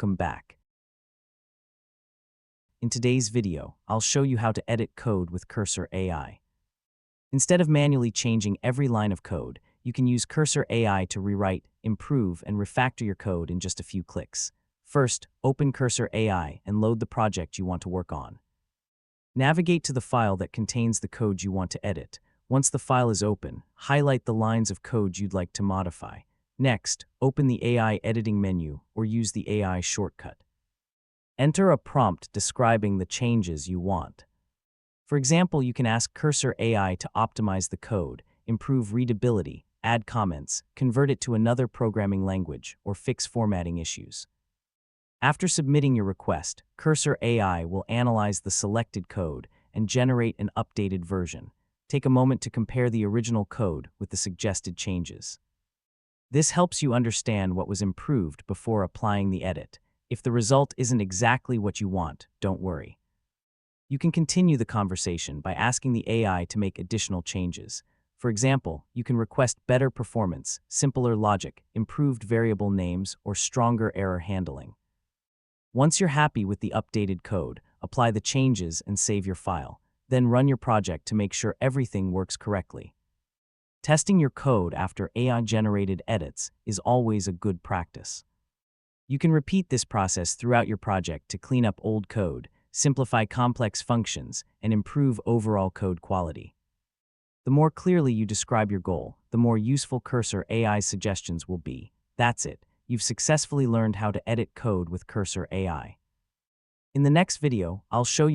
Welcome back. In today's video, I'll show you how to edit code with Cursor AI. Instead of manually changing every line of code, you can use Cursor AI to rewrite, improve, and refactor your code in just a few clicks. First, open Cursor AI and load the project you want to work on. Navigate to the file that contains the code you want to edit. Once the file is open, highlight the lines of code you'd like to modify. Next, open the AI editing menu or use the AI shortcut. Enter a prompt describing the changes you want. For example, you can ask Cursor AI to optimize the code, improve readability, add comments, convert it to another programming language, or fix formatting issues. After submitting your request, Cursor AI will analyze the selected code and generate an updated version. Take a moment to compare the original code with the suggested changes. This helps you understand what was improved before applying the edit. If the result isn't exactly what you want, don't worry. You can continue the conversation by asking the AI to make additional changes. For example, you can request better performance, simpler logic, improved variable names, or stronger error handling. Once you're happy with the updated code, apply the changes and save your file. Then run your project to make sure everything works correctly. Testing your code after AI-generated edits is always a good practice. You can repeat this process throughout your project to clean up old code, simplify complex functions, and improve overall code quality. The more clearly you describe your goal, the more useful Cursor AI suggestions will be. That's it. You've successfully learned how to edit code with Cursor AI. In the next video, I'll show you